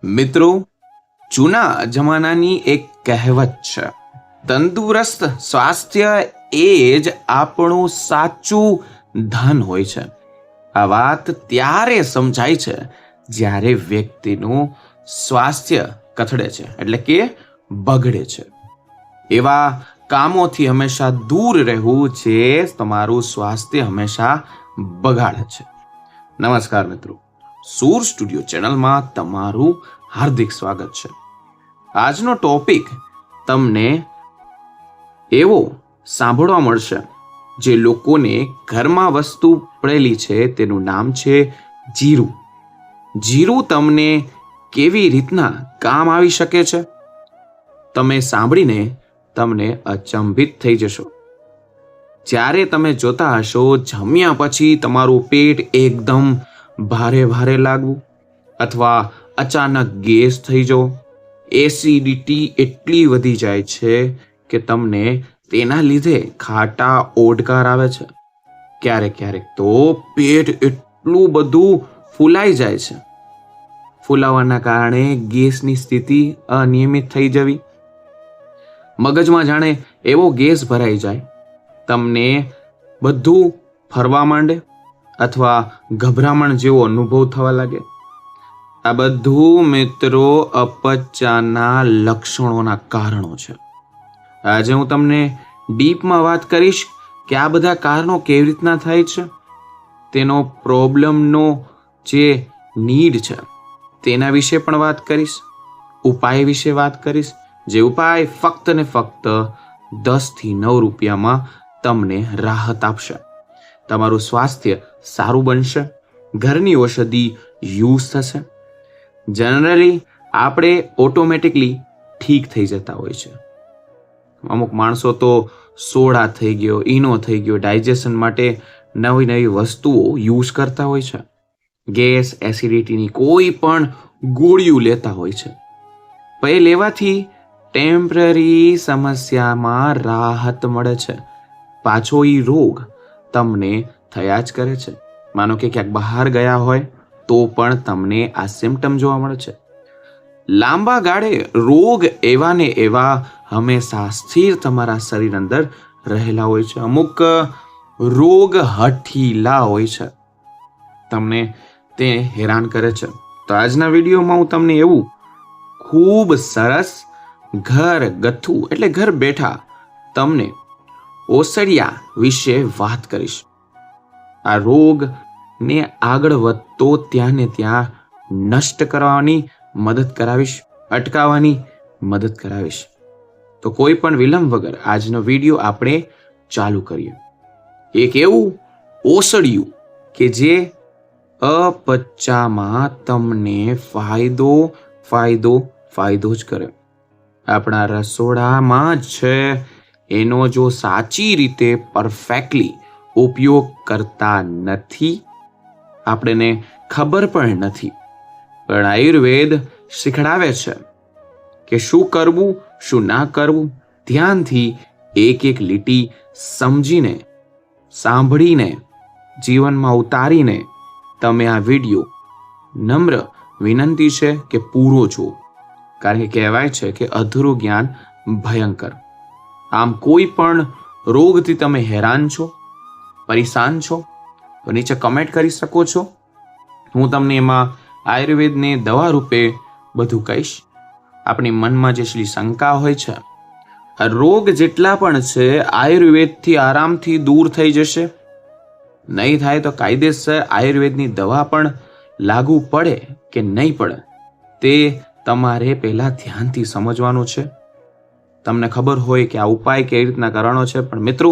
મિત્રો, જૂના જમાનાની એક કહેવત છે, તંદુરસ્ત સ્વાસ્થ્ય એ જ આપણું સાચું ધન હોય છે. આ વાત ત્યારે સમજાય છે જ્યારે વ્યક્તિનું સ્વાસ્થ્ય કથળે છે, એટલે કે બગડે છે. એવા કામોથી હંમેશા દૂર રહેવું જે તમારું સ્વાસ્થ્ય હંમેશા બગાડે છે. નમસ્કાર મિત્રો, સૂર સ્ટુડિયો ચેનલમાં તમારું હાર્દિક સ્વાગત છે. આજનો ટોપિક તમને એવો સાંભળવા મળશે જે લોકોને ઘરમાં વસ્તુ પડેલી છે, તેનું નામ છે જીરું. જીરું તમને કેવી રીતના કામ આવી શકે છે, તમે સાંભળીને તમને અચંભિત થઈ જશો. જ્યારે તમે જોતા હશો જમ્યા પછી તમારું પેટ એકદમ ભારે ભારે લાગવું, અથવા અચાનક ગેસ થઈ જવો, એસિડિટી એટલી વધી જાય છે કે તમને તેના લીધે ખાટા ઓડકાર આવે છે. ક્યારેક ક્યારેક તો પેટ એટલું બધું ફૂલાઈ જાય છે. ફૂલાવાના કારણે ગેસની સ્થિતિ અનિયમિત થઈ જવી, મગજમાં જાણે એવો ગેસ ભરાઈ જાય, તમને બધું ફરવા માંડે અથવા ગભરામણ જેવો અનુભવ થવા લાગે. આ બધું મિત્રો અપચાના લક્ષણોના કારણો છે. આજે હું તમને ડીપમાં વાત કરીશ કે આ બધા કારણો કેવી રીતના થાય છે, તેનો પ્રોબ્લેમનો જે નીડ છે તેના વિશે પણ વાત કરીશ, ઉપાય વિશે વાત કરીશ, જે ઉપાય ફક્ત ને ફક્ત 10 થી 9 રૂપિયામાં તમને રાહત આપશે. તમારું સ્વાસ્થ્ય સારું બનશે, ઘરની ઔષધિ યુઝ થશે. જનરલી આપણે ઓટોમેટિકલી ઠીક થઈ જતા હોય છે. અમુક માણસો તો સોડા થઈ ગયો, ઈનો થઈ ગયો, ડાયજેશન માટે નવી નવી વસ્તુઓ યુઝ કરતા હોય છે. ગેસ એસિડિટીની કોઈ પણ ગોળીઓ લેતા હોય છે. પણ એ લેવાથી ટેમ્પરરી સમસ્યામાં રાહત મળે છે, પાછો એ રોગ તમને થયા જ કરે છે. માનો કે ક્યાંક બહાર ગયા હોય તો પણ તમને આ સિમ્ટમ જોવા મળે છે. લાંબા ગાળે રોગ એવા ને એવા હંમેશા સ્થિર તમારા શરીર અંદર રહેલા હોય છે. અમુક રોગ હઠીલા હોય છે, તમને તે હેરાન કરે છે. તો આજના વિડીયોમાં હું તમને એવું ખૂબ સરસ ઘરગથ્થુ એટલે ઘર બેઠા તમને ઓસડિયા વિશે વાત કરીશ. આ રોગને આગળ વધતો ત્યાં ને ત્યાં નષ્ટ કરવાની મદદ કરાવીશ, અટકાવવાની મદદ કરાવીશ. તો કોઈ પણ વિલંબ વગર આજનો વિડીયો આપણે ચાલુ કરીએ. એક એવું ઓસડિયું કે જે અપચામાં તમને ફાયદો જ કરે. આપણા રસોડામાં જ છે. એનો જો સાચી રીતે પરફેક્ટલી ઉપયોગ કરતા નથી, આપણને ખબર પણ નથી, પણ આયુર્વેદ શીખડાવે છે કે શું કરવું શું ના કરવું. ધ્યાનથી એક એક લીટી સમજીને, સાંભળીને, જીવનમાં ઉતારીને તમે આ વિડીયો નમ્ર વિનંતી છે કે પૂરો જુઓ, કારણ કે કહેવાય છે કે અધૂરું જ્ઞાન ભયંકર. આમ કોઈ પણ રોગથી તમે હેરાન છો, પરેશાન છો, તો નીચે કમેન્ટ કરી શકો છો. હું તમને એમાં આયુર્વેદને દવા રૂપે બધું કહીશ. આપણી મનમાં જેટલી શંકા હોય છે, આ રોગ જેટલા પણ છે આયુર્વેદથી આરામથી દૂર થઈ જશે. નહીં થાય તો કાયદેસર આયુર્વેદની દવા પણ લાગુ પડે કે નહીં પડે તે તમારે પહેલા ધ્યાનથી સમજવાનું છે. તમને ખબર હોય કે આ ઉપાય કેવી રીતના કરવાનો છે, પણ મિત્રો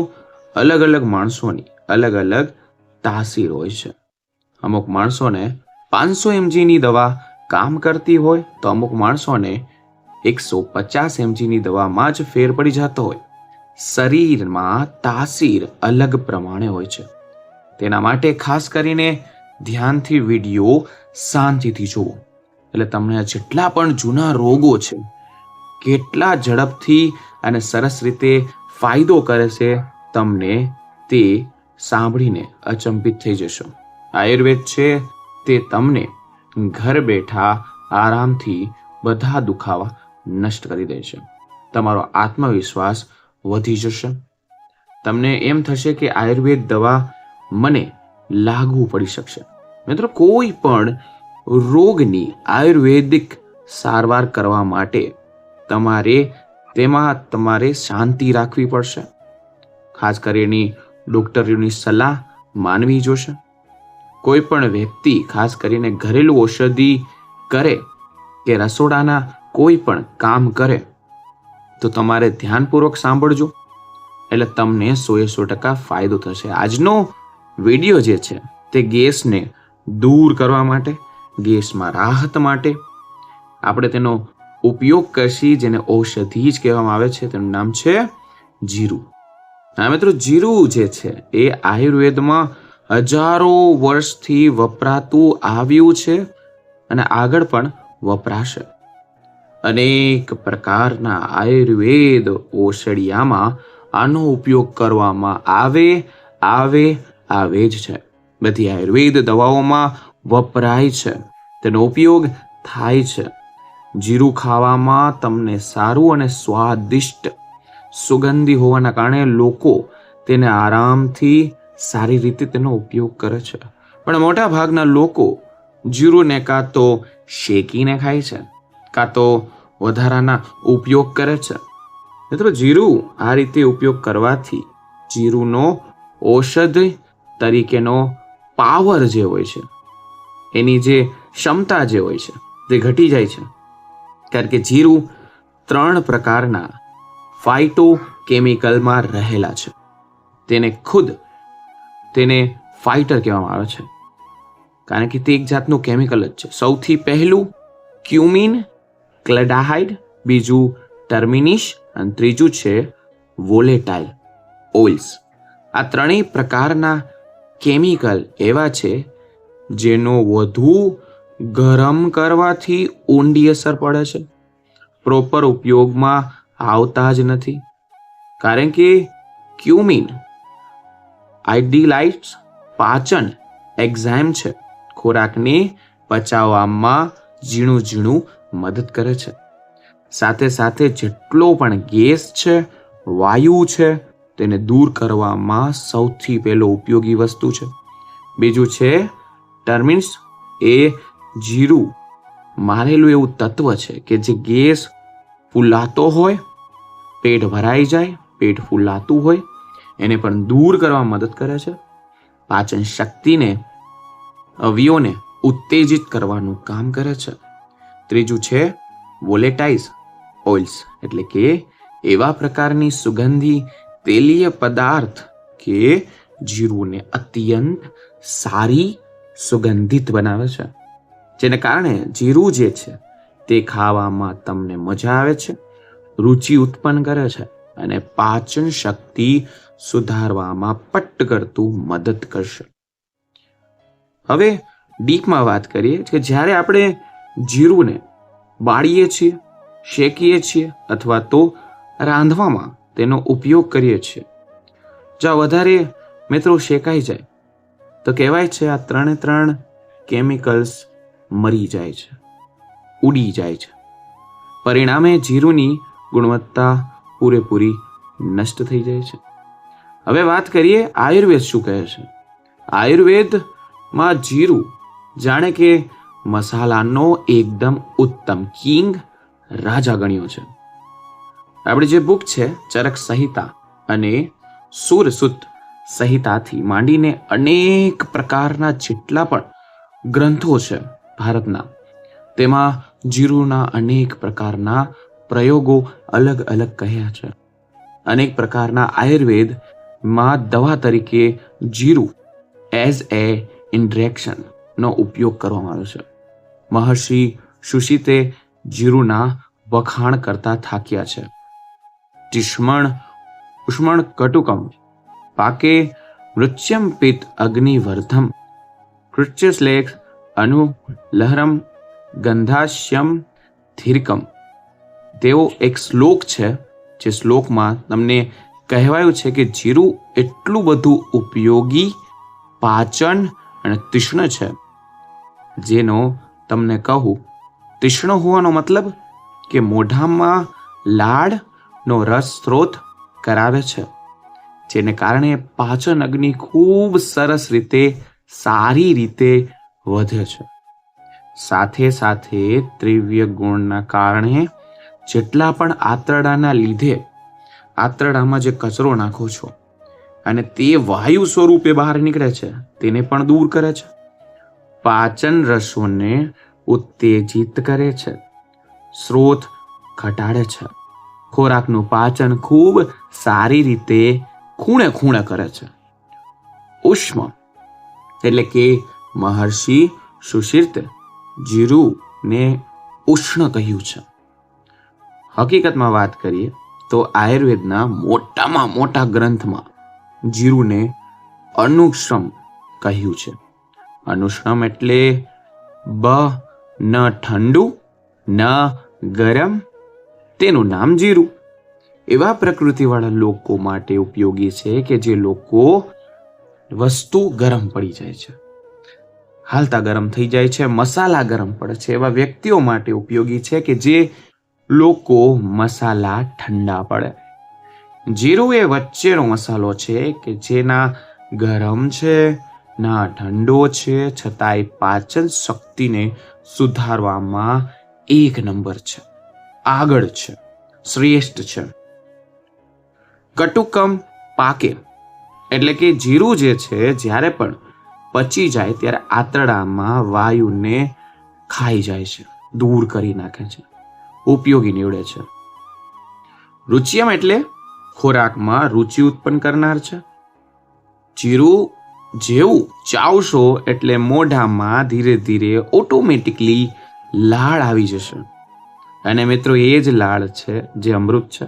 અલગ અલગ માણસોની અલગ અલગ તાસીર હોય છે. અમુક માણસોને 500 mgની દવા કામ કરતી હોય તો અમુક માણસોને 150 mgની દવામાં જ ફેર પડી જતો હોય. શરીરમાં તાસીર અલગ પ્રમાણે હોય છે. તેના માટે ખાસ કરીને ધ્યાનથી વિડીયો શાંતિથી જુઓ, એટલે તમને જેટલા પણ જૂના રોગો છે કેટલા ઝડપથી અને સરસ રીતે ફાયદો કરે છે, તમને તે સાંભળીને અચંબિત થઈ જશો. આયુર્વેદ છે તે તમને ઘર બેઠા આરામથી બધા દુખાવા નષ્ટ કરી દે છે. તમારો આત્મવિશ્વાસ વધી જશે. તમને એમ થશે કે આયુર્વેદ દવા મને લાગુ પડી શકશે. મિત્રો, કોઈ પણ રોગની આયુર્વેદિક સારવાર કરવા માટે તમારે શાંતિ રાખવી પડશે. ખાસ કરીને ડોક્ટરોની સલાહ માનવી જોશે. કોઈ પણ વ્યક્તિ ખાસ કરીને ઘરેલું ઔષધિ કરે કે રસોડાના કોઈ પણ કામ કરે તો તમારે ધ્યાનપૂર્વક સાંભળજો, એટલે તમને 100% ફાયદો થશે. આજનો વિડીયો જે છે તે ગેસને દૂર કરવા માટે, ગેસમાં રાહત માટે આપણે તેનો ઉપયોગ કરશી, જેને ઔષધિ જ કહેવામાં આવે છે. તેનું નામ છે જીરું. હા મિત્રો, જીરું જે છે એ આયુર્વેદમાં હજારો વર્ષથી વપરાતું આવ્યું છે અને આગળ પણ વપરાશે. અનેક પ્રકારના આયુર્વેદ ઔષધિયામાં આનો ઉપયોગ કરવામાં આવે જ છે. બધી આયુર્વેદ દવાઓમાં વપરાય છે, તેનો ઉપયોગ થાય છે. જીરું ખાવામાં તમને સારું અને સ્વાદિષ્ટ સુગંધી હોવાના કારણે લોકો તેને આરામથી સારી રીતે તેનો ઉપયોગ કરે છે. પણ મોટા ભાગના લોકો જીરુંને કાં તો શેકીને ખાય છે, કાં તો વધારાના ઉપયોગ કરે છે. મિત્રો, જીરું આ રીતે ઉપયોગ કરવાથી જીરુંનો ઔષધ તરીકેનો પાવર જે હોય છે, એની જે ક્ષમતા જે હોય છે તે ઘટી જાય છે. કારણ કે જીરું 3 પ્રકારના ફાઇટોકેમિકલમાં રહેલા છે. તેને ફાઇટર કહેવામાં આવે છે, કારણ કે તે એક જાતનું કેમિકલ જ છે. સૌથી પહેલું ક્યુમિન ક્લેડાહાઇડ, બીજું ટર્મિનિશ અને ત્રીજું છે વોલેટાઇલ ઓઇલ્સ. આ 3 પ્રકારના કેમિકલ એવા છે જેનો વધુ ગરમ કરવાથી ઊંડી અસર પડે છે, પ્રોપર ઉપયોગમાં આવતા જ નથી. કારણ કે ક્યુમિન આઇડિલાઇટ્સ પાચન એન્ઝાઇમ છે, ખોરાકને પચાવવામાં ઝીણું મદદ કરે છે. સાથે સાથે જેટલો પણ ગેસ છે, વાયુ છે, તેને દૂર કરવામાં સૌથી પહેલો ઉપયોગી વસ્તુ છે. બીજું છે ટર્મિન્સ. એ જીરું મારેલું એવું તત્વ છે કે જે ગેસ ફૂલાતો હોય, પેટ ભરાઈ જાય, પેટ ફૂલાતું હોય, એને પણ દૂર કરવા મદદ કરે છે. પાચન શક્તિને, અવયવોને ઉત્તેજિત કરવાનું કામ કરે છે. ત્રીજું છે વોલેટાઇલ ઓઇલ્સ, એટલે કે એવા પ્રકારની સુગંધી તેલીય પદાર્થ કે જીરુંને અત્યંત સારી સુગંધિત બનાવે છે, જેને કારણે જીરું જે છે તે ખાવામાં તમને મજા આવે છે, રુચિ ઉત્પન્ન કરે છે અને પાચન શક્તિ સુધારવામાં પટ્ટ કરતું મદદ કરશે. હવે ડીપમાં વાત કરીએ કે જ્યારે આપણે જીરુંને બાળીએ છીએ, શેકીએ છીએ અથવા તો રાંધવામાં તેનો ઉપયોગ કરીએ છીએ, જો વધારે મિત્રો શેકાઈ જાય તો કહેવાય છે આ 3 કેમિકલ્સ મરી જાય છે, ઉડી જાય છે. પરિણામે જીરુંની ગુણવત્તા પૂરેપૂરી નષ્ટ થઈ જાય છે. હવે વાત કરીએ આયુર્વેદ શું કહે છે. આયુર્વેદમાં જીરું જાણે કે મસાલાનો એકદમ ઉત્તમ કિંગ, રાજા ગણ્યો છે. આપણી જે બુક છે ચરક સંહિતા અને સુરસુત સંહિતાથી માંડીને અનેક પ્રકારના જેટલા પણ ગ્રંથો છે ભારતના, તેમાં જીરુંના અનેક પ્રકારના પ્રયોગો અલગ અલગ કહ્યા છે. અનેક પ્રકારના આયુર્વેદમાં દવા તરીકે જીરું એઝ એ ઇન્જેક્શન નો ઉપયોગ કરવામાં આવ્યો છે. મહર્ષિ સુશીતે જીરુંના વખાણ કરતા થાક્યા છે. ઉષ્મણ કટુકમ પાકે મૃત્યમ પિત્ત અગ્નિવર્ધમ કૃચ્યશ્લેષ અનુ લહરમ ગંધાશ્યમ ધીરકમ. તેઓ એક શ્લોક છે, જે શ્લોકમાં તમને કહેવાયું છે કે જીરું એટલું બધું ઉપયોગી, પાચન અને તીક્ષ્ણ છે, જેનો તમને કહું તીક્ષ્ણ હોવાનો મતલબ કે મોઢામાં લાળનો રસ સ્ત્રોત કરાવે છે, જેને કારણે પાચન અગ્નિ ખૂબ સરસ રીતે સારી રીતે વધે છે. સાથે સાથે ત્રિવ્ય ગુણના કારણે જેટલા પણ આંતરડાના લીધે આંતરડામાં જે કચરો નાખો છો અને તે વાયુ સ્વરૂપે બહાર નીકળે છે તેને પણ દૂર કરે છે. પાચન રસોને ઉત્તેજિત કરે છે, સ્ત્રોત ઘટાડે છે, ખોરાકનું પાચન ખૂબ સારી રીતે ખૂણે ખૂણે કરે છે. ઉષ્મ એટલે કે મહર્ષિ સુશીર્તે જીરુને ઉષ્ણ કહ્યું છે. હકીકતમાં વાત કરીએ તો આયુર્વેદના મોટામાં મોટા ગ્રંથમાં જીરુને અનુશ્રમ કહ્યું છે. અનુશ્રમ એટલે ન ઠંડુ ન ગરમ, તેનું નામ જીરું. એવા પ્રકૃતિવાળા લોકો માટે ઉપયોગી છે કે જે લોકો વસ્તુ ગરમ પડી જાય છે, હાલતા ગરમ થઈ જાય છે, મસાલા ગરમ પડે છે, એવા વ્યક્તિઓ માટે ઉપયોગી છે કે જે લોકો મસાલા ઠંડા પડે. જીરું એ વચ્ચેનો મસાલો છે કે જેના ગરમ છે ના ઠંડો છે, છતાંય પાચન શક્તિને સુધારવામાં એક નંબર છે, આગળ છે, શ્રેષ્ઠ છે. કટુકમ પાકે એટલે કે જીરું જે છે જ્યારે પણ પચી જાય ત્યારે આંતરડામાં વાયુને ખાઈ જાય છે, દૂર કરી નાખે છે, ઉપયોગી નીવડે છે. રુચિયમ એટલે ખોરાકમાં રુચિ ઉત્પન્ન કરનાર છે. જીરું જેવું ચાવશો એટલે મોઢામાં ધીરે ધીરે ઓટોમેટિકલી લાળ આવી જશે, અને મિત્રો એ જ લાળ છે જે અમૃત છે.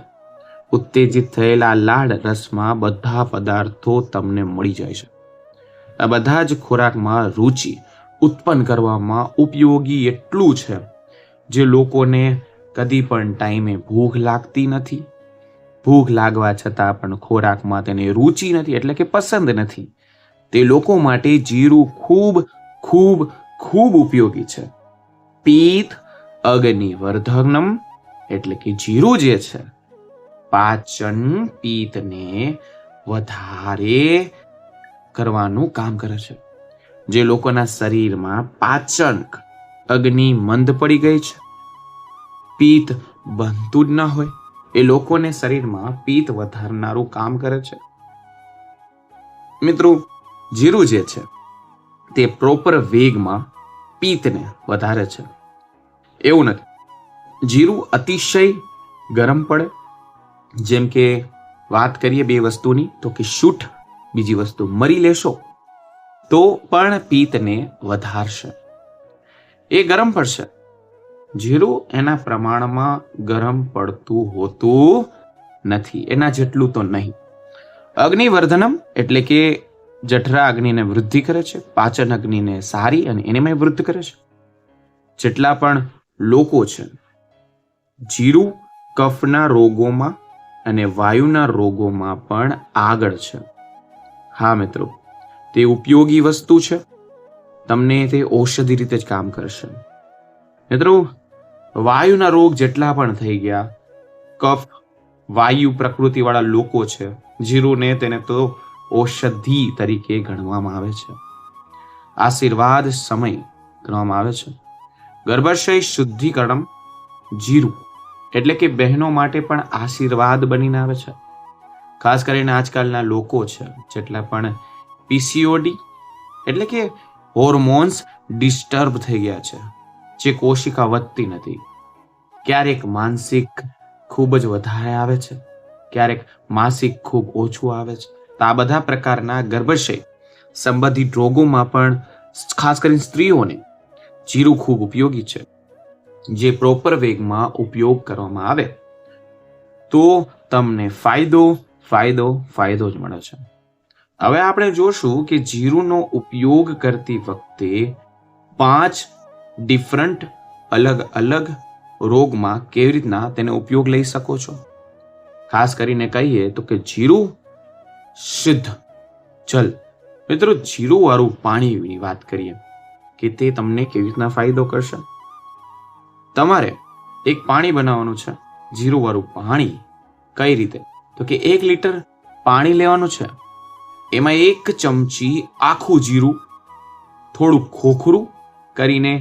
ઉત્તેજિત થયેલા લાળ રસમાં બધા પદાર્થો તમને મળી જાય છે. આ બધા જ ખોરાકમાં રુચિ ઉત્પન્ન કરવામાં ઉપયોગી એટલું છે જે લોકોને કદી પણ ટાઈમે ભૂખ લાગતી નથી, ભૂખ લાગવા છતાં પણ ખોરાકમાં તેને રુચિ નથી એટલે કે પસંદ નથી, તે લોકો માટે જીરું ખૂબ ખૂબ ખૂબ ઉપયોગી છે. પિત્ત અગ્નિવર્ધનમ એટલે કે જીરું જે છે પાચન પિત્તને વધારે કરવાનું કામ કરે છે. જે લોકોના શરીરમાં પાચન અગ્નિ મંદ પડી ગઈ છે, પિત્ત બનતું જ ન હોય, એ લોકોને શરીરમાં પિત્ત વધારનારું કામ કરે છે. મિત્રો, જીરું જે છે તે પ્રોપર વેગમાં પિત્તને વધારે છે. એવું નથી, જીરું અતિશય ગરમ પડે, જેમ કે વાત કરીએ બે વસ્તુની તો કે શૂઠ, બીજી વસ્તુ મરી લેશો તો પણ પિત્તને વધારશે, એ ગરમ પડશે. જીરું એના પ્રમાણમાં ગરમ પડતું હોતું નથી, એના જેટલું તો નહીં. અગ્નિવર્ધનમ એટલે કે જઠરા અગ્નિને વૃદ્ધિ કરે છે, પાચન અગ્નિને સારી અને એનેમાં વૃદ્ધ કરે છે. જેટલા પણ લોકો છે, જીરું કફના રોગોમાં અને વાયુના રોગોમાં પણ આગળ છે. હા મિત્રો, તે ઉપયોગી વસ્તુ છે, તમને તે ઔષધિ રીતે જ કામ કરશે. મિત્રો, વાયુના રોગ જેટલા પણ થઈ ગયા, કફ વાયુ પ્રકૃતિવાળા લોકો છે, જીરુને તેને તો ઔષધિ તરીકે ગણવામાં આવે છે, આશીર્વાદ સમય ગણવામાં આવે છે. ગર્ભાશય શુદ્ધિકરણ જીરું એટલે કે બહેનો માટે પણ આશીર્વાદ બનીને આવે છે. ખાસ કરીને આજકાલના લોકો છે જેટલા પણ પીસીઓડી એટલે કે હોર્મોન્સ ડિસ્ટર્બ થઈ ગયા છે, જે કોશિકા વધતી નથી, ક્યારેક માનસિક ખૂબ જ વધારે આવે છે, ક્યારેક માસિક ખૂબ ઓછું આવે છે. તો આ બધા પ્રકારના ગર્ભાશય સંબંધિત રોગોમાં પણ ખાસ કરીને સ્ત્રીઓને જીરું ખૂબ ઉપયોગી છે. જે પ્રોપર વેગમાં ઉપયોગ કરવામાં આવે તો તમને ફાયદો ફાયદો ફાયદો જ મળે છે. હવે આપણે જોશું કે જીરુંનો ઉપયોગ કરતી વખતે 5 ડિફરન્ટ અલગ અલગ રોગમાં કેવી રીતના તેનો ઉપયોગ લઈ શકો છો. ખાસ કરીને કહીએ તો કે જીરું શુદ્ધ જલ. મિત્રો, જીરું વાળું પાણીની વાત કરીએ કે તે તમને કેવી રીતના ફાયદો કરશે. તમારે એક પાણી બનાવવાનું છે, જીરુંવાળું પાણી. કઈ રીતે? તો કે 1 લીટર પાણી લેવાનું છે, એમાં 1 ચમચી આખું જીરું થોડું ખોખરું કરીને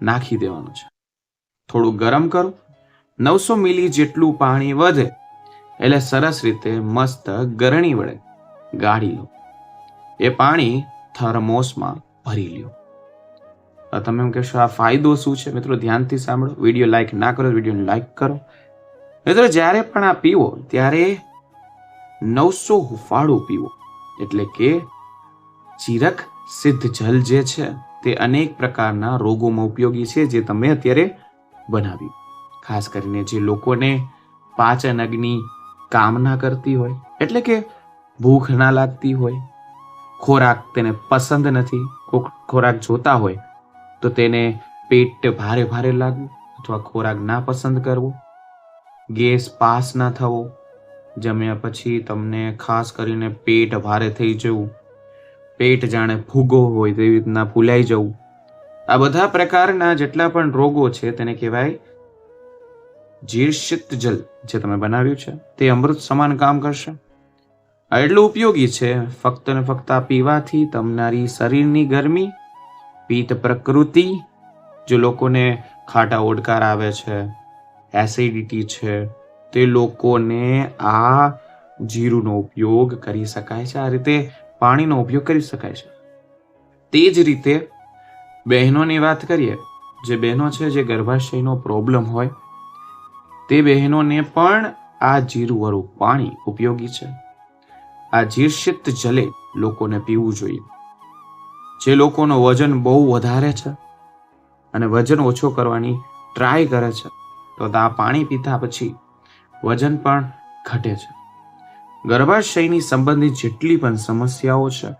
નાખી દેવાનું છે. થોડું ગરમ કરો, 900 મિલી જેટલું પાણી વધે એટલે સરસ રીતે મસ્ત ગરણી વડે ગાળી લો. એ પાણી થર્મોસમાં ભરી લ્યો. તમે એમ કહેશો આ ફાયદો શું છે? મિત્રો ધ્યાનથી સાંભળો. વિડીયો લાઈક ના કરો, વિડીયોને લાઈક કરો. મિત્રો જ્યારે પણ આ પીવો ત્યારે 900 હુંફાળું પીવો. એટલે કે ચિરક સિદ્ધ જલ જે છે તે અનેક પ્રકારના રોગોમાં ઉપયોગી છે, જે તમે અત્યારે બનાવ્યું. ખાસ કરીને જે લોકોને પાચન અગ્નિ કામના કરતી હોય, એટલે કે ભૂખ ના લાગતી હોય, ખોરાક તેને પસંદ નથી, ખોરાક જોતા હોય તો તેને પેટ ભારે ભારે લાગવું અથવા ખોરાક ના પસંદ કરવો, ગેસ પાસ ના થવો, જમ્યા પછી તમને ખાસ કરીને પેટ ભારે થઈ જવું, પેટ જાણે ફૂગો હોય તેવી રીતના ફૂલાઈ જવું, આ બધા પ્રકારના જેટલા પણ રોગો છે તેને કહેવાય જીર્ષિત જલ. જે તમે બનાવ્યું છે તે અમૃત સમાન કામ કરશે. આ એટલું ઉપયોગી છે, ફક્ત ને ફક્ત આ પીવાથી તમારી શરીરની ગરમી, પિત્ત પ્રકૃતિ, જે લોકોને ખાટા ઓડકાર આવે છે, એસિડિટી છે, તે લોકોને આ જીરુંનો ઉપયોગ કરી શકાય છે. આ રીતે પાણીનો ઉપયોગ કરી શકાય છે. તે જ રીતે બહેનોની વાત કરીએ, જે બહેનો છે જે ગર્ભાશયનો પ્રોબ્લેમ હોય તે બહેનોને પણ આ જીરુંવાળું પાણી ઉપયોગી છે. આ જીર્ષિત જલે લોકોને પીવું જોઈએ. જે લોકોનો વજન બહુ વધારે છે અને વજન ઓછો કરવાની ટ્રાય કરે છે તો આ પાણી પીતા પછી વજન પણ ઘટે છે. ગર્ભાશયની સંબંધિત જેટલી પણ સમસ્યાઓ છે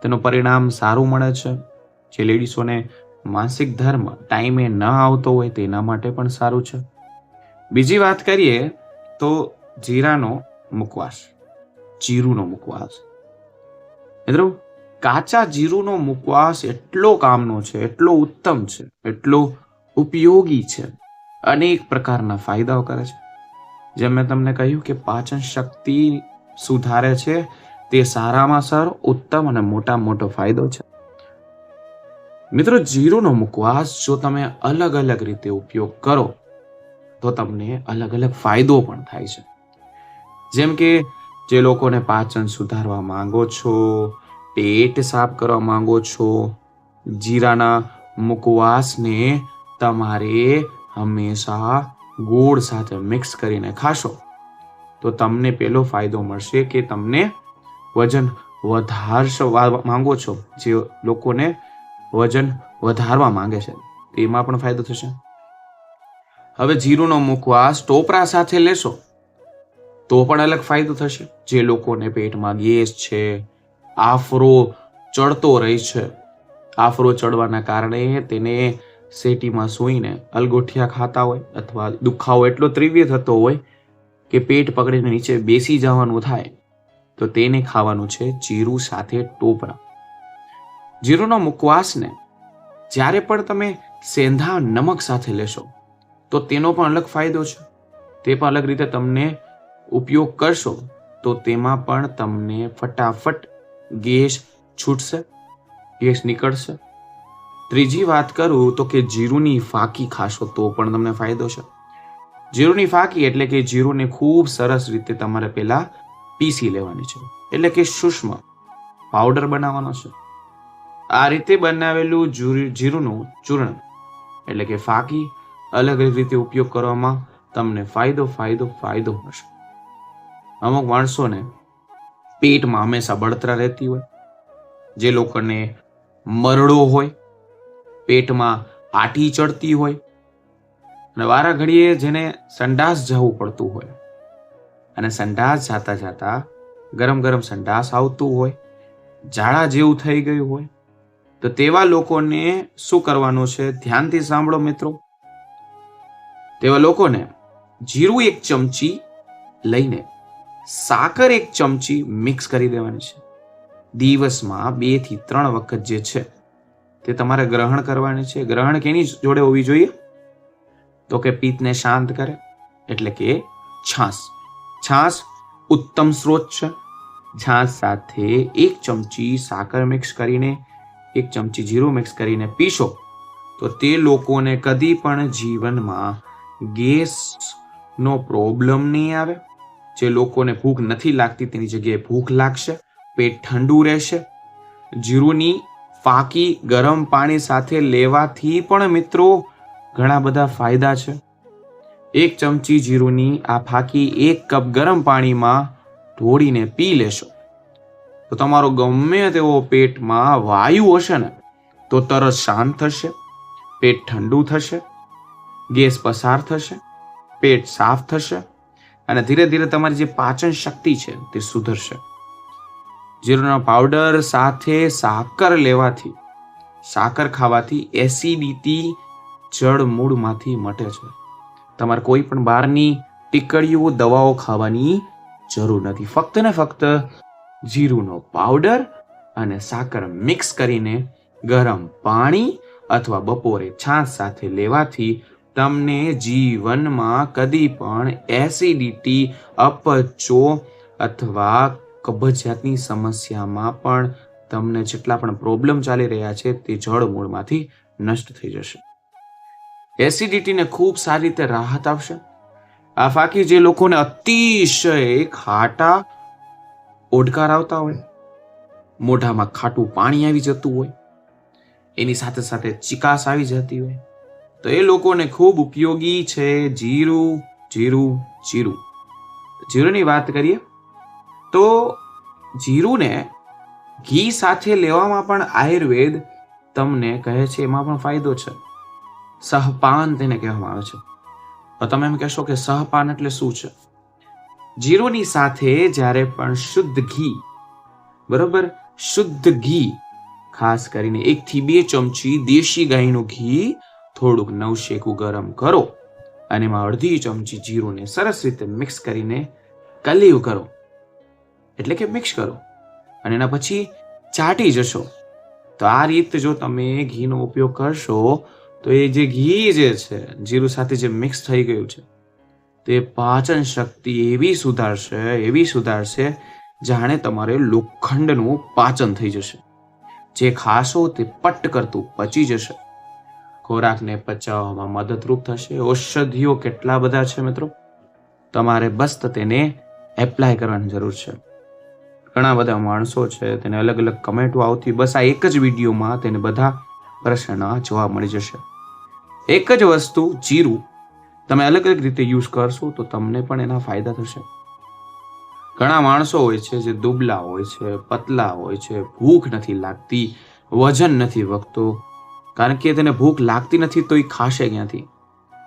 તેનું પરિણામ સારું મળે છે. જે લેડીઝોને માસિક ધર્મ ટાઈમે ન આવતો હોય તેના માટે પણ સારું છે. બીજી વાત કરીએ તો જીરાનો મુખવાસ, જીરુંનો મુખવાસ. મિત્રો કાચા જીરુંનો મુખવાસ એટલો કામનો છે, એટલો ઉત્તમ છે, એટલો ઉપયોગી છે, અનેક પ્રકારના ફાયદાઓ કરે છે. જેમ મેં તમને કહ્યું કે પાચન શક્તિ સુધારે છે, તે સારામાં સારો, ઉત્તમ અને મોટો ફાયદો છે. મિત્રો જીરુંનો મુખવાસ જો તમે અલગ અલગ રીતે ઉપયોગ કરો તો તમને અલગ અલગ ફાયદો પણ થાય છે. જેમ કે જે લોકોને પાચન સુધારવા માંગો છો, પેટ સાફ કરવા માંગો છો, જીરાના મુખવાસને તમારે હંમેશા ગોળ સાથે મિક્સ કરીને ખાશો તો તમને પેલો ફાયદો મળશે કે તમને વજન વધારવા માંગો છો, જે લોકોને વજન વધારવા માંગે છે તેમાં પણ ફાયદો થશે. હવે જીરુંનો મુખવાસ ટોપરા સાથે લેશો તો પણ અલગ ફાયદો થશે. જે લોકોને પેટમાં ગેસ છે, આફરો ચડતો રહે છે, આફરો ચડવાના કારણે તેને સેટીમાં સૂઈને અલગોઠિયા ખાતા હોય અથવા દુખાવો એટલો તીવ્ર થતો હોય કે પેટ પકડીને નીચે બેસી જવાનું થાય તો તેને ખાવાનું છે જીરું સાથે ટોપરા. જીરુંનો મુખવાસને જ્યારે પણ તમે સેંધા નમક સાથે લેશો તો તેનો પણ અલગ ફાયદો છે. તે પણ અલગ રીતે તમને ઉપયોગ કરશો તો તેમાં પણ તમને ફટાફટ ગેસ છૂટશે, ગેસ નીકળશે. ત્રીજી વાત કરું તો કે જીરુંની ફાકી ખાશો તો પણ તમને ફાયદો છે. જીરુંની ફાકી એટલે કે જીરુંને ખૂબ સરસ રીતે તમારે પહેલા પીસી લેવાની છે, એટલે કે સૂક્ષ્મ પાવડર બનાવવાનો છે. આ રીતે બનાવેલું જીરુંનું ચૂર્ણ એટલે કે ફાકી અલગ અલગ રીતે ઉપયોગ કરવામાં તમને ફાયદો મળશે. અમુક માણસોને પેટમાં હંમેશા બળતરા રહેતી હોય, જે લોકોને મરડો હોય, પેટમાં આટી ચડતી હોય અને વારા ઘડીએ જેને સંડાસ જવું પડતું હોય અને સંડાસ જાતા જાતા ગરમ સંડાસ આવતું હોય, ઝાડા જેવું થઈ ગયું હોય તો તેવા લોકોને શું કરવાનું છે? ધ્યાનથી સાંભળો મિત્રો. તેવા લોકોને જીરું 1 ચમચી લઈને સાકર 1 ચમચી મિક્સ કરી દેવાની છે. દિવસમાં 2 થી 3 વખત જે છે તે તમારે ગ્રહણ કરવાની છે. ગ્રહણ કેની જોડે હોવી જોઈએ? તો કે પિત્તને શાંત કરે, એટલે કે છાશ. છાશ ઉત્તમ સ્ત્રોત છે. છાશ સાથે 1 ચમચી સાકર મિક્સ કરીને, 1 ચમચી જીરું મિક્સ કરીને પીશો તો તે લોકોને કદી પણ જીવનમાં ગેસનો પ્રોબ્લેમ નહીં આવે. જે લોકોને ભૂખ નથી લાગતી તેની જગ્યાએ ભૂખ લાગશે, પેટ ઠંડુ રહેશે. જીરુંની ફાકી ગરમ પાણી સાથે લેવાથી પણ મિત્રો ઘણા બધા ફાયદા છે. 1 ચમચી જીરુંની આ ફાકી 1 કપ ગરમ પાણીમાં ઢોળીને પી લેશો તો તમારો ગમે તેવો પેટમાં વાયુ હશે ને તો તરત શાંત થશે, પેટ ઠંડુ થશે, ગેસ પસાર થશે, પેટ સાફ થશે અને ધીરે ધીરે તમારી જે પાચન શક્તિ છે તે સુધરશે. જીરુંનો પાવડર સાથે સાકર લેવાથી, સાકર ખાવાથી એસિડિટી જડમૂળમાંથી મટે છે. તમારે કોઈ પણ બહારની ટીકડીઓ દવાઓ ખાવાની જરૂર નથી. ફક્ત ને ફક્ત જીરુંનો પાવડર અને સાકર મિક્સ કરીને ગરમ પાણી અથવા બપોરે છાશ સાથે લેવાથી તમને જીવનમાં કદી પણ એસિડિટી, અપચો અથવા કબજિયાતની સમસ્યામાં પણ તમને જેટલા પણ પ્રોબ્લેમ ચાલી રહ્યા છે તે જડમૂળમાંથી નષ્ટ થઈ જશે. એસિડિટીને ખૂબ સારી રીતે રાહત આપશે. આ ફાકી જે લોકોને અતિશય ખાટા ઓડકાર આવતા હોય, મોઢામાં ખાટું પાણી આવી જતું હોય, એની સાથે સાથે ચિકાસ આવી જતી હોય, તો એ લોકોને ખૂબ ઉપયોગી છે જીરું. જીરુંની વાત કરીએ તો જીરુંને ઘી સાથે લેવામાં પણ આયુર્વેદ તમને કહે છે એમાં પણ ફાયદો છે. સહપાન તેને કહેવામાં આવે છે. તો તમે એમ કહેશો કે સહપાન એટલે શું છે? જીરુંની સાથે જ્યારે પણ શુદ્ધ ઘી, બરોબર, શુદ્ધ ઘી ખાસ કરીને 1 થી 2 ચમચી દેશી ગાયનું ઘી થોડુંક નવશેકું ગરમ કરો અને એમાં અડધી ચમચી જીરુંને સરસ રીતે મિક્સ કરીને કલીયું કરો, એટલે કે મિક્સ કરો અને એના પછી ચાટી જશો. તો આ રીતે જો તમે ઘીનો ઉપયોગ કરશો તો એ જે ઘી જે છે જીરું સાથે જે મિક્સ થઈ ગયું છે તે પાચન શક્તિ એવી સુધારશે જાણે તમારે લોખંડનું પાચન થઈ જશે. જે ખાશો તે પટ કરતું પચી જશે, ખોરાકને પચાવવામાં મદદરૂપ થશે. ઔષધિઓ કેટલા બધા છે મિત્રો, તમારે બસ તેને એપ્લાય કરવાની જરૂર છે. ઘણા બધા માણસો છે તેને અલગ અલગ કમેન્ટો આવતી, બસ આ એક જ વિડીયોમાં તેને બધા પ્રશ્નના જવાબ મળી જશે. એક જ વસ્તુ જીરું તમે અલગ અલગ રીતે યુઝ કરશો તો તમને પણ એના ફાયદા થશે. ઘણા માણસો હોય છે જે દુબળા હોય છે, પતલા હોય છે, ભૂખ નથી લાગતી, વજન નથી વધતો, કારણ કે તેને ભૂખ લાગતી નથી તો એ ખાશે ક્યાંથી?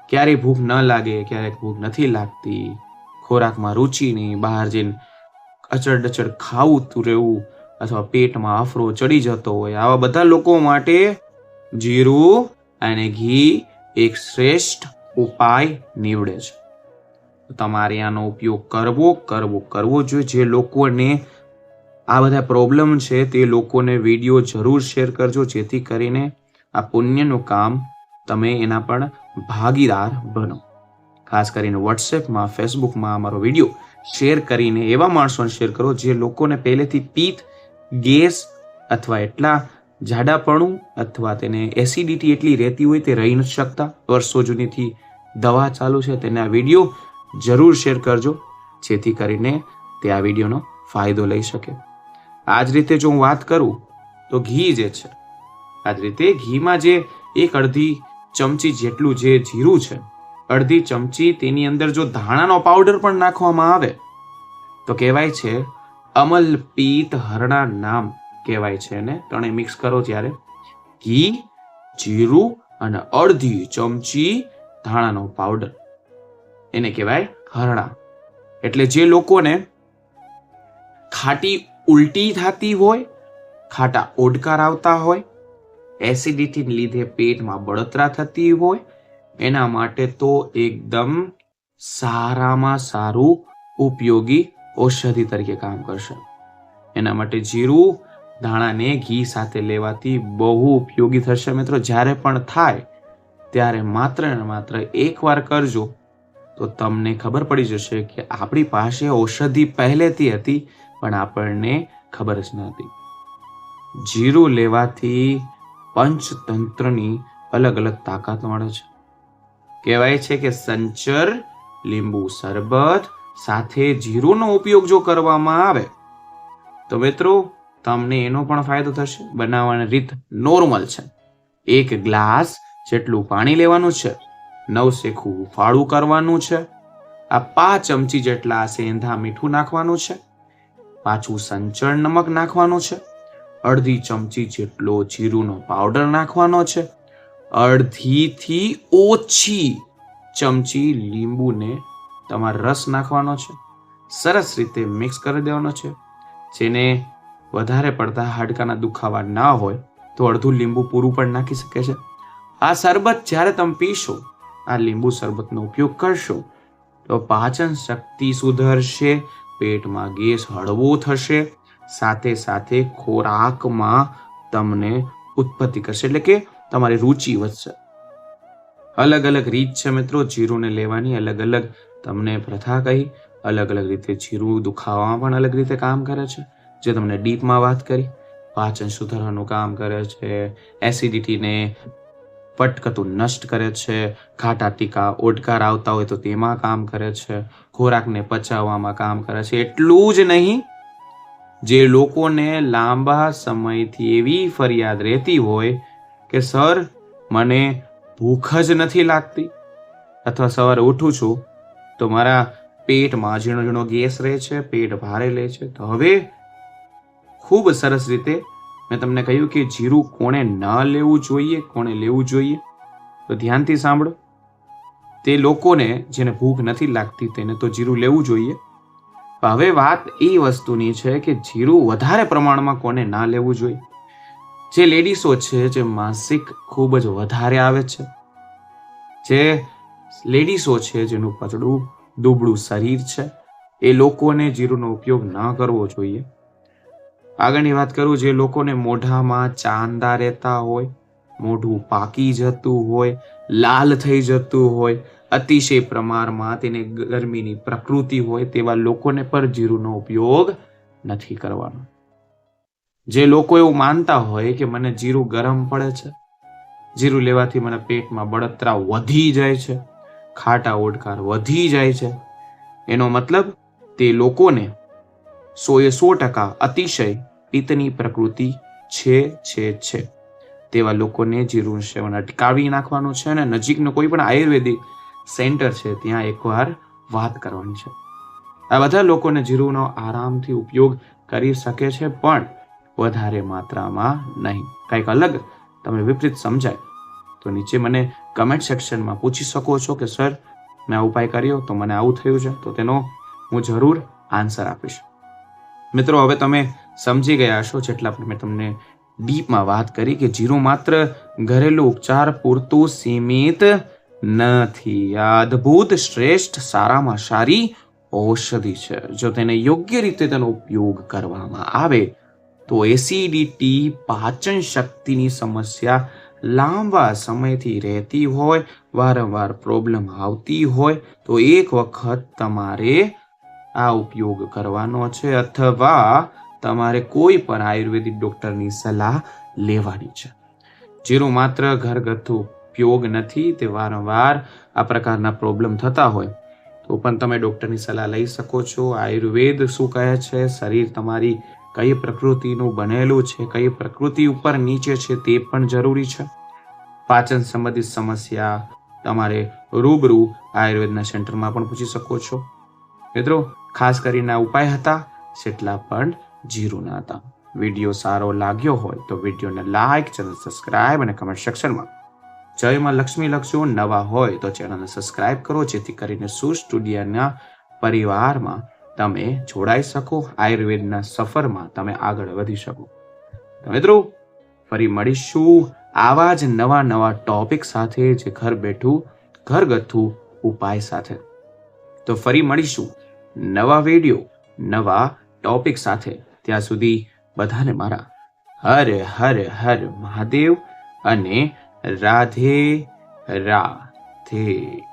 ક્યારેય ભૂખ ન લાગે, ક્યારેક ભૂખ નથી લાગતી, ખોરાકમાં રુચિ નહીં, બહાર જઈને અચડ ખાવું રહેવું અથવા પેટમાં આફરો ચડી જતો હોય, આવા બધા લોકો માટે જીરું અને ઘી એક શ્રેષ્ઠ ઉપાય નીવડે છે. તમારે આનો ઉપયોગ કરવો જોઈએ. જે લોકોને આ બધા પ્રોબ્લેમ છે તે લોકોને વિડીયો જરૂર શેર કરજો, જેથી કરીને આ પુણ્યનું કામ તમે એના પણ ભાગીદાર બનો. ખાસ કરીને વોટ્સએપમાં, ફેસબુકમાં અમારો વિડીયો શેર કરીને એવા માણસોને શેર કરો જે લોકોને પહેલેથી પિત્ત, ગેસ અથવા એટલા જાડાપણું અથવા તેને એસિડિટી એટલી રહેતી હોય તે રહી નથી શકતા, વર્ષો જૂનીથી દવા ચાલુ છે, તેને આ વિડીયો જરૂર શેર કરજો, જેથી કરીને તે આ વિડીયોનો ફાયદો લઈ શકે. આ જ રીતે જો હું વાત કરું તો ઘી જે છે, આ જ રીતે ઘીમાં જે 1/2 ચમચી જેટલું જે જીરું છે, 1/2 ચમચી તેની અંદર જો ધાણાનો પાવડર પણ નાખવામાં આવે તો કહેવાય છે અમલપિત્ત હરણા નામ કહેવાય છે. અને ત્રણે મિક્સ કરો ત્યારે ઘી, જીરું અને 1/2 ચમચી ધાણાનો પાવડર, એને કહેવાય હરણા. એટલે જે લોકોને ખાટી ઉલટી થતી હોય, ખાટા ઓડકાર આવતા હોય, એસિડિટીને લીધે પેટમાં બળતરા થતી હોય, એના માટે તો એકદમ સારામાં સારું ઉપયોગી ઔષધિ તરીકે કામ કરશે. એના માટે જીરું, ધાણાને ઘી સાથે લેવાથી બહુ ઉપયોગી થશે મિત્રો. જ્યારે પણ થાય ત્યારે માત્ર ને માત્ર એકવાર કરજો તો તમને ખબર પડી જશે કે આપણી પાસે ઔષધિ પહેલેથી હતી પણ આપણને ખબર જ ન હતી. જીરું લેવાથી પંચતંત્રની અલગ અલગ તાકાત મળે છે. કહેવાય છે કે સંચર લીંબુ શરબત સાથે જીરુંનો ઉપયોગ જો કરવામાં આવે તો મિત્રો તમને એનો પણ ફાયદો થશે. બનાવવાની રીત નોર્મલ છે. 1 ગ્લાસ જેટલું પાણી લેવાનું છે, 9 શેખું ફાળું કરવાનું છે, આ 5 ચમચી જેટલા સેંધા મીઠું નાખવાનું છે, પાછું સંચળ નમક નાખવાનું છે, અડધી ચમચી જેટલો જીરુંનો પાવડર નાખવાનો છે, અડધીથી ઓછી ચમચી લીંબુને તમારે રસ નાખવાનો છે, સરસ રીતે મિક્સ કરી દેવાનો છે. જેને વધારે પડતા હાડકાના દુખાવા ના હોય તો અડધું લીંબુ પૂરું પણ નાખી શકે છે. આ શરબત જ્યારે તમે પીશો, આ લીંબુ શરબતનો ઉપયોગ કરશો તો પાચન શક્તિ સુધરશે, પેટમાં ગેસ હળવો થશે, સાથે સાથે ખોરાકમાં તમને ઉત્પત્તિ કરશે, એટલે કે તમારી રુચિ વધશે. અલગ અલગ રીત છે મિત્રો જીરુંને લેવાની, અલગ અલગ તમને પ્રથા કહી. અલગ અલગ રીતે જીરું દુખાવામાં પણ અલગ રીતે કામ કરે છે, જે તમને ડીપમાં વાત કરી. પાચન સુધારવાનું કામ કરે છે, એસિડિટીને ફટકતું નષ્ટ કરે છે, ખાટા તીખા ઓડકાર આવતા હોય તો તેમાં કામ કરે છે, ખોરાકને પચાવવામાં કામ કરે છે. એટલું જ નહીં, જે લોકોને લાંબા સમયથી એવી ફરિયાદ રહેતી હોય કે સર મને ભૂખ જ નથી લાગતી, અથવા સવારે ઉઠું છું તો મારા પેટમાં ઝીણો ઝીણો ગેસ રહે છે, પેટ ભારે લે છે, તો હવે ખૂબ સરસ રીતે મેં તમને કહ્યું કે જીરું કોણે ન લેવું જોઈએ, કોણે લેવું જોઈએ. તો ધ્યાનથી સાંભળો. તે લોકોને જેને ભૂખ નથી લાગતી તેને તો જીરું લેવું જોઈએ. હવે વાત એ વસ્તુની છે કે જીરું વધારે પ્રમાણમાં કોને ના લેવું જોઈએ. જે લેડીસો છે, જે માસિક ખૂબ જ વધારે આવે છે, જે લેડીસો છે જેનું પતળું દુબળું શરીર છે, એ લોકોને જીરુંનો ઉપયોગ ન કરવો જોઈએ. આગળની વાત કરું, જે લોકોને મોઢામાં ચાંદા રહેતા હોય, મોઢું પાકી જતું હોય, લાલ થઈ જતું હોય, અતિશય પ્રમાણમાં તેને ગરમીની પ્રકૃતિ હોય, તેવા લોકોને પણ જીરુંનો ઉપયોગ નથી કરવાનો. જે લોકો એવું માનતા હોય કે મને જીરું ગરમ પડે છે, જીરું લેવાથી મને પેટમાં બળતરા વધી જાય છે, ખાટા ઓડકાર વધી જાય છે, એનો મતલબ તે લોકોને 100% અતિશય પિત્તની પ્રકૃતિ છે. તેવા લોકોને જીરું સેવન અટકાવી નાખવાનું છે અને નજીકનો કોઈ પણ આયુર્વેદિક સેન્ટર છે ત્યાં એકવાર વાત કરવાની છે. આ બધા લોકોને જીરુંનો આરામથી ઉપયોગ કરી શકે છે, પણ વધારે માત્રામાં નહીં. કંઈક અલગ તમને વિપરીત સમજાય તો નીચે મને કમેન્ટ સેક્શનમાં પૂછી શકો છો કે સર મેં આ ઉપાય કર્યો તો મને આવું થયું છે, તો તેનો હું જરૂર આન્સર આપીશ. મિત્રો હવે તમે સમજી ગયા હશો જેટલા પણ મેં તમને ડીપમાં વાત કરી કે જીરું માત્ર ઘરેલું ઉપચાર પૂરતું સીમિત નથી. આ અદ્ભુત શ્રેષ્ઠ સારામાં સારી ઔષધિ છે. જો તેને યોગ્ય રીતે તેનો ઉપયોગ કરવામાં આવે તો એસિડિટી, પાચન શક્તિની સમસ્યા લાંબા સમયથી રહેતી હોય, વારંવાર પ્રોબ્લેમ આવતી હોય તો એક વખત તમારે આ ઉપયોગ કરવાનો છે, અથવા તમારે કોઈ પણ આયુર્વેદિક ડોક્ટરની સલાહ લેવાની છે. જીરું માત્ર ઘરગથ્થુ ઉપયોગ નથી, તે વારંવાર આ પ્રકારના પ્રોબ્લેમ થતા હોય તો પણ તમે ડોક્ટરની સલાહ લઈ શકો છો. આયુર્વેદ શું કહે છે, શરીર તમારી કઈ પ્રકૃતિનું બનેલું છે, કઈ પ્રકૃતિ ઉપર નીચે છે તે પણ જરૂરી છે. પાચન સંબંધિત સમસ્યા તમારે રૂબરૂ આયુર્વેદના સેન્ટરમાં પણ પૂછી શકો છો. મિત્રો ખાસ કરીને આ ઉપાય હતા જેટલા પણ જીરુંના હતા. વિડીયો સારો લાગ્યો હોય તો વિડીયોને લાઈક, ચેનલ સબસ્ક્રાઇબ અને કમેન્ટ સેક્શનમાં જય માં લક્ષ્મી લખજો. નવા હોય તો ચેનલને સબસ્ક્રાઇબ કરો, જેથી કરીને શું સ્ટુડિયોના પરિવારમાં તમે જોડાઈ શકો, આયુર્વેદના સફરમાં તમે આગળ વધી શકો. મિત્રો ફરી મળીશું આવા જ નવા ટોપિક સાથે, જે ઘર બેઠું ઘરગથ્થુ ઉપાય સાથે. તો ફરી મળીશું નવા વિડીયો નવા ટોપિક સાથે. ત્યાં સુધી બધાને મારા હર હર હર મહાદેવ અને રાધે રાધે.